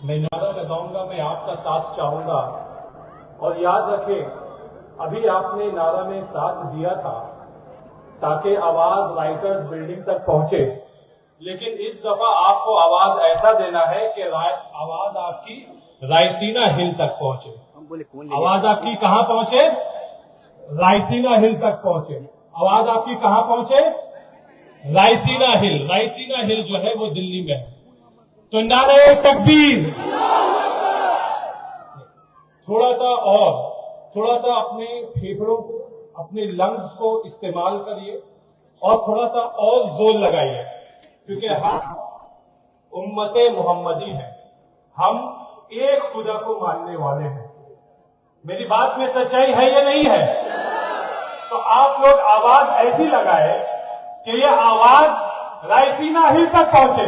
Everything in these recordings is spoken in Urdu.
میں نعرہ لگاؤں گا، میں آپ کا ساتھ چاہوں گا، اور یاد رکھیں ابھی آپ نے نعرہ میں ساتھ دیا تھا تاکہ آواز رائٹرز بلڈنگ تک پہنچے، لیکن اس دفعہ آپ کو آواز ایسا دینا ہے کہ آواز آپ کی رائسینہ ہل تک پہنچے۔ آواز آپ کی کہاں پہنچے؟ رائسینہ ہل تک پہنچے۔ آواز آپ کی کہاں پہنچے؟ رائسینہ ہل۔ رائسینہ ہل جو ہے وہ دلی میں ہے۔ تو نعرہ تکبیر، تھوڑا سا اپنے پھیپھڑوں کو، اپنے لنگز کو استعمال کریے اور تھوڑا سا اور زور لگائیے، کیونکہ ہم امت محمدی ہیں، ہم ایک خدا کو ماننے والے ہیں۔ میری بات میں سچائی ہے یا نہیں ہے؟ تو آپ لوگ آواز ایسی لگائے کہ یہ آواز رائسینہ ہل تک پہنچے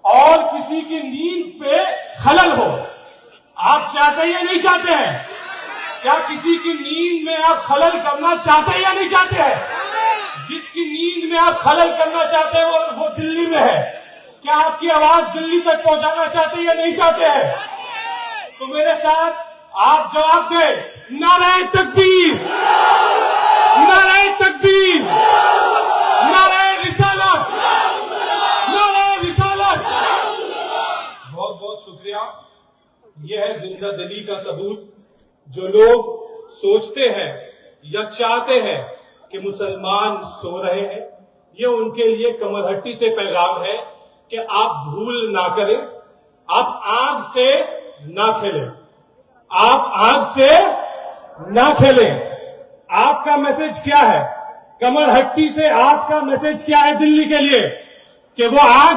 اور کسی کی نیند پہ خلل ہو۔ آپ چاہتے ہیں یا نہیں چاہتے ہیں؟ کیا کسی کی نیند میں آپ خلل کرنا چاہتے ہیں یا نہیں چاہتے ہیں؟ جس کی نیند میں آپ خلل کرنا چاہتے ہیں وہ دلی میں ہے۔ کیا آپ کی آواز دلی تک پہنچانا چاہتے ہیں یا نہیں چاہتے ہیں؟ تو میرے ساتھ آپ جواب دیں، نعرہ تکبیر، نعرہ تکبیر، نعرہ رسالت، نعرہ رسالت۔ بہت بہت شکریہ۔ یہ ہے زندہ دلی کا ثبوت۔ جو لوگ سوچتے ہیں یا چاہتے ہیں کہ مسلمان سو رہے ہیں، یہ ان کے لیے کمر ہٹی سے پیغام ہے کہ آپ بھول نہ کریں، آپ آگ سے نہ کھیلیں، آپ آگ سے نہ کھیلیں۔ آپ کا میسج کیا ہے؟ کمر ہٹی سے آپ کا میسج کیا ہے دلی کے لیے؟ کہ وہ آگ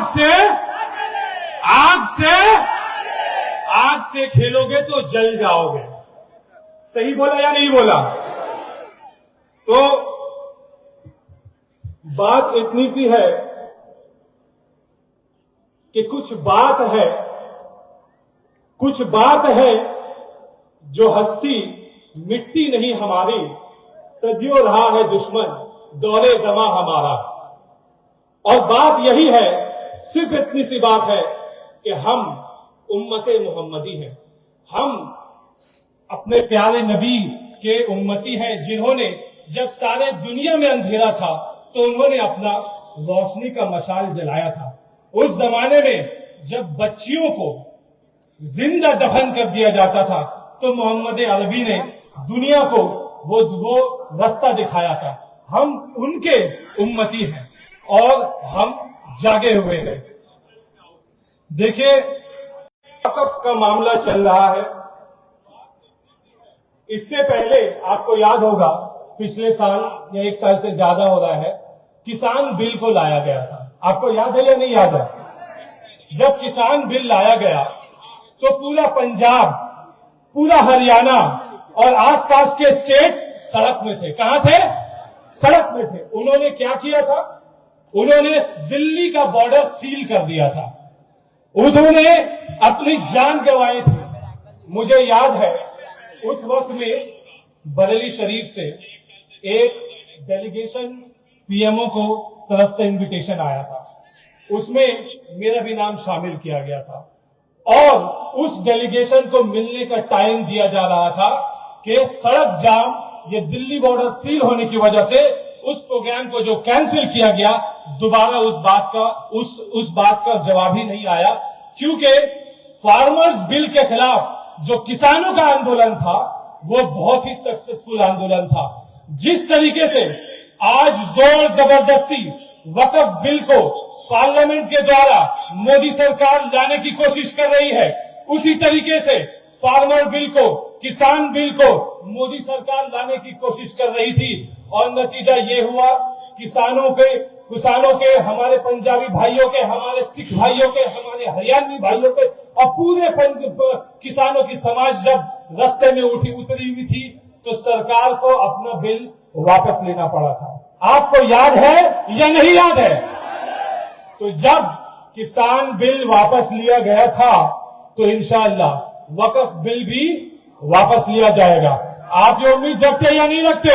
سے کھیلو گے تو جل جاؤ گے۔ صحیح بولا یا نہیں بولا؟ تو بات اتنی سی ہے کہ کچھ بات ہے جو ہستی مٹی نہیں ہماری، صدیوں رہا ہے دشمن دور زماں ہمارا۔ اور بات یہی ہے، صرف اتنی سی بات ہے کہ ہم امت محمدی ہیں، ہم اپنے پیارے نبی کے امتی ہیں، جنہوں نے جب سارے دنیا میں اندھیرا تھا تو انہوں نے اپنا روشنی کا مشعل جلایا تھا۔ اس زمانے میں جب بچیوں کو زندہ دفن کر دیا جاتا تھا تو محمد عربی نے دنیا کو وہ رستہ دکھایا تھا۔ ہم ان کے امتی ہیں اور ہم جاگے ہوئے ہیں۔ دیکھیں، وقف کا معاملہ چل رہا ہے۔ اس سے پہلے آپ کو یاد ہوگا پچھلے سال یا ایک سال سے زیادہ ہو رہا ہے، کسان بل کو لایا گیا تھا۔ آپ کو یاد ہے یا نہیں یاد ہے؟ جب کسان بل لایا گیا تو پورا پنجاب، پورا ہریانہ اور آس پاس کے اسٹیٹ سڑک میں تھے۔ کہاں تھے؟ سڑک میں تھے۔ انہوں نے کیا کیا تھا؟ انہوں نے دلی کا بارڈر سیل کر دیا تھا۔ انہوں نے اپنی جان گنوائی تھی۔ مجھے یاد ہے اس وقت میں بریلی شریف سے ایک ڈیلیگیشن پی ایم او کو طرف سے انویٹیشن آیا تھا، اس میں میرا بھی نام شامل کیا گیا تھا، اور اس ڈیلیگیشن کو ملنے کا ٹائم دیا جا رہا تھا کہ سڑک جام، یہ دلی بارڈر سیل ہونے کی وجہ سے اس پروگرام کو جو کینسل کیا گیا، دوبارہ اس بات کا جواب ہی نہیں آیا، کیونکہ فارمرز بل کے خلاف جو کسانوں کا آندولن تھا وہ بہت ہی سکسیسفل آندولن تھا۔ جس طریقے سے آج زور زبردستی وقف بل کو پارلیمنٹ کے دوارا مودی سرکار لانے کی کوشش کر رہی ہے، اسی طریقے سے فارمر بل کو، کسان بل کو مودی سرکار لانے کی کوشش کر رہی تھی، اور نتیجہ یہ ہوا کسانوں کے، ہمارے پنجابی بھائیوں کے، ہمارے سکھ بھائیوں کے، ہمارے ہریانوی بھائیوں کے اور پورے کسانوں کی سماج جب رستے میں اتری ہوئی تھی تو سرکار کو اپنا بل واپس لینا پڑا تھا۔ آپ کو یاد ہے یا نہیں یاد ہے؟ تو جب کسان بل واپس لیا گیا تھا تو انشاءاللہ وقف بل بھی واپس لیا جائے گا۔ آپ یہ امید رکھتے ہیں یا نہیں رکھتے؟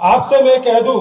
آپ سے میں کہہ دوں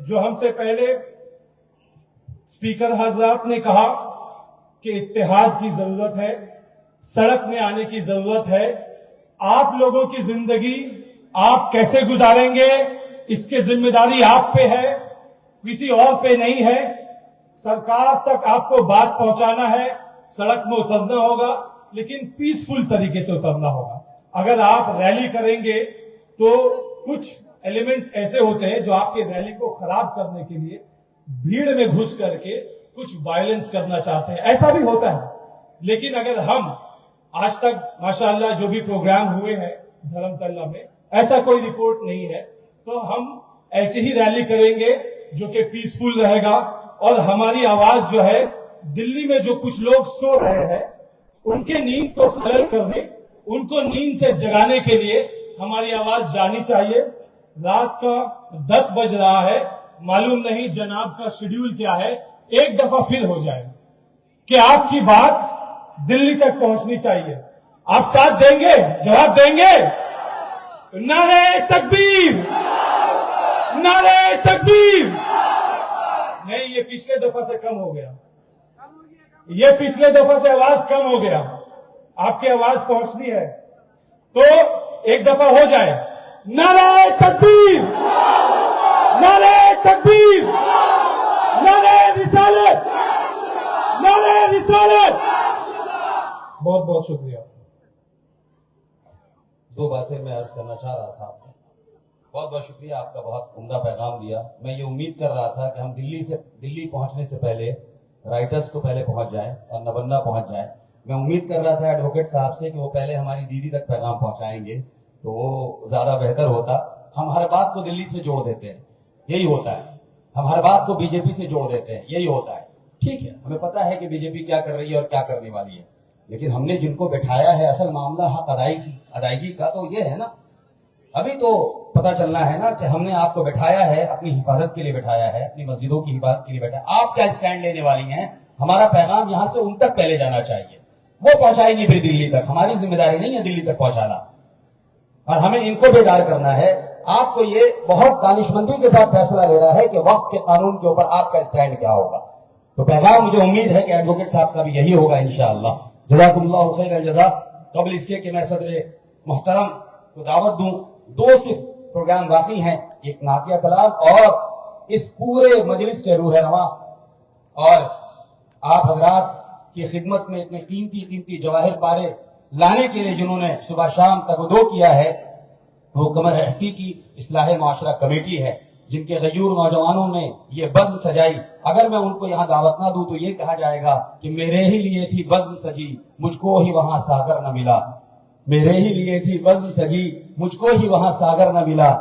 جو ہم سے پہلے اسپیکر حضرات نے کہا کہ اتحاد کی ضرورت ہے، سڑک میں آنے کی ضرورت ہے. آپ لوگوں کی زندگی آپ کیسے گزاریں گے اس کی ذمہ داری آپ پہ ہے، کسی اور پہ نہیں ہے. سرکار تک آپ کو بات پہنچانا ہے، سڑک میں اترنا ہوگا لیکن پیسفل طریقے سے اترنا ہوگا. اگر آپ ریلی کریں گے تو کچھ ایلیمنٹس ایسے ہوتے ہیں جو آپ کی ریلی کو خراب کرنے کے لیے بھیڑ میں گھس کر کے کچھ وائلنس کرنا چاہتے ہیں، ایسا بھی ہوتا ہے. لیکن اگر ہم آج تک ماشاءاللہ جو بھی پروگرام ہوئے ہیں دھرم تلہ میں ایسا کوئی رپورٹ نہیں ہے، تو ہم ایسی ہی ریلی کریں گے جو کہ پیسفل رہے گا. اور ہماری آواز جو ہے دلی میں جو کچھ لوگ سو رہے ہیں ان کے نیند کو خلل کرنے، ان کو نیند سے جگانے کے لیے ہماری آواز جانی چاہیے. رات کا 10 بج رہا ہے، معلوم نہیں جناب کا شیڈیول کیا ہے. ایک دفعہ پھر ہو جائے کہ آپ کی بات دلی تک پہنچنی چاہیے. آپ ساتھ دیں گے، جواب دیں گے؟ نعرہ تکبیر، نعرہ تکبیر. نہیں، یہ پچھلے دفعہ سے کم ہو گیا، یہ پچھلے دفعہ سے آواز کم ہو گیا. آپ کی آواز پہنچنی ہے تو ایک دفعہ ہو جائے. نعرہ تکبیر، نعرہ تکبیر، نعرہ رسالت، نعرہ رسالت. بہت بہت شکریہ. دو باتیں میں عرض کرنا چاہ رہا تھا. بہت بہت شکریہ، آپ کا بہت عمدہ پیغام دیا. میں یہ امید کر رہا تھا کہ ہم دلی پہنچنے سے پہلے رائٹرز تو پہلے پہنچ جائیں اور نبندہ پہنچ جائیں. میں امید کر رہا تھا ایڈوکیٹ صاحب سے کہ وہ پہلے ہماری دیدی تک پیغام پہنچائیں گے تو وہ زیادہ بہتر ہوتا. ہم ہر بات کو دلی سے جوڑ دیتے ہیں، یہی ہوتا ہے. ہم ہر بات کو بی جے پی سے جوڑ دیتے ہیں، یہی ہوتا ہے. ٹھیک ہے، ہمیں پتا ہے کہ بی جے پی کیا کر رہی ہے اور کیا کرنے والی ہے، لیکن ہم نے جن کو بٹھایا ہے اصل معاملہ حق ادائیگی کا تو یہ ہے نا. ابھی تو پتا چلنا ہے نا کہ ہم نے آپ کو بٹھایا ہے، اپنی حفاظت کے لیے بٹھایا ہے، اپنی مسجدوں کی حفاظت کے لیے بٹھایا. آپ کیا اسٹینڈ لینے والی ہیں؟ ہمارا پیغام یہاں سے ان تک پہلے جانا چاہیے، وہ پہنچائیں گی پھر دلی تک. ہماری ذمہ داری نہیں ہے دلی تک پہنچانا، اور ہمیں ان کو بیدار کرنا ہے. آپ کو یہ بہت دانش مندی کے ساتھ فیصلہ لے رہا ہے کہ وقت کے قانون کے اوپر آپ کا اسٹینڈ کیا ہوگا. تو پیغام مجھے امید ہے کہ ایڈوکیٹ صاحب کا بھی یہی ہوگا انشاءاللہ. جزاکم اللہ خیر الجزا. قبل اس کے کہ میں صدر محترم کو دعوت دوں، دو صرف پروگرام باقی ہیں، ایک نعتیہ کلام اور اس پورے مجلس کے روح رواں اور آپ حضرات کی خدمت میں اتنے قیمتی جواہر پارے لانے کے لیے جنہوں نے صبح شام تگ و دو کیا ہے، وہ قمر حقیقی اصلاح معاشرہ کمیٹی ہے، جن کے غیور نوجوانوں نے یہ بزم سجائی. اگر میں ان کو یہاں دعوت نہ دوں تو یہ کہا جائے گا کہ میرے ہی لیے تھی بزم سجی، مجھ کو ہی وہاں ساگر نہ ملا. میرے ہی لیے تھی بزم سجی، مجھ کو ہی وہاں ساگر نہ ملا.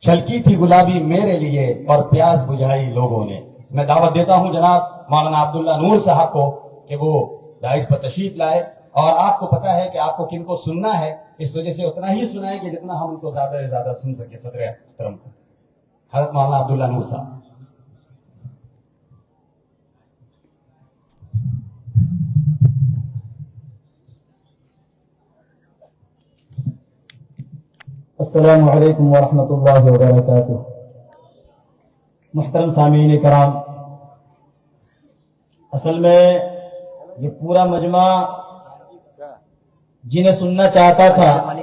چھلکی تھی گلابی میرے لیے اور پیاس بجھائی لوگوں نے. میں دعوت دیتا ہوں جناب مولانا عبداللہ نور صاحب کو کہ وہ دائز پر تشریف لائے، اور آپ کو پتا ہے کہ آپ کو کن کو سننا ہے، اس وجہ سے اتنا ہی سنائیں کہ جتنا ہم ان کو زیادہ سے زیادہ سن سکے. صدر محترم حضرت مولانا عبداللہ نور صاحب. السلام علیکم ورحمۃ اللہ وبرکاتہ. محترم سامعین کرام، اصل میں یہ پورا مجمع جنہیں سننا چاہتا تھا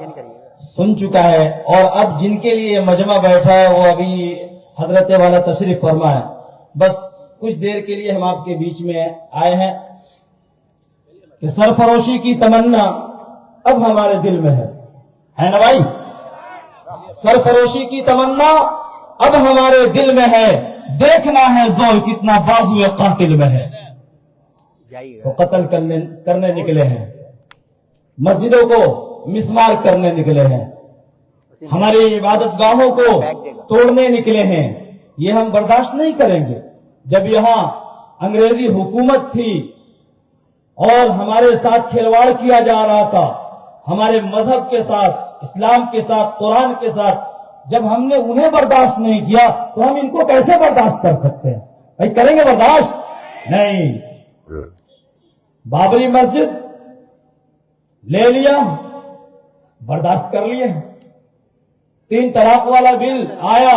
سن چکا ہے، اور اب جن کے لیے مجمع بیٹھا ہے وہ ابھی حضرت والا تشریف فرما ہے. بس کچھ دیر کے لیے ہم آپ کے بیچ میں آئے ہیں کہ سرفروشی کی تمنا اب ہمارے دل میں ہے نا بھائی؟ سرفروشی کی تمنا اب ہمارے دل میں ہے، دیکھنا ہے زور کتنا بازو قاتل میں ہے. وہ قتل کرنے نکلے ہیں، مسجدوں کو مسمار کرنے نکلے ہیں، ہماری عبادت گاہوں کو توڑنے نکلے ہیں. یہ ہم برداشت نہیں کریں گے. جب یہاں انگریزی حکومت تھی اور ہمارے ساتھ کھلواڑ کیا جا رہا تھا، ہمارے مذہب کے ساتھ، اسلام کے ساتھ، قرآن کے ساتھ، جب ہم نے انہیں برداشت نہیں کیا تو ہم ان کو کیسے برداشت کر سکتے ہیں؟ بھائی کریں گے برداشت؟ نہیں. بابری مسجد لے لیا، برداشت کر لیے. 3 طلاق والا بل آیا،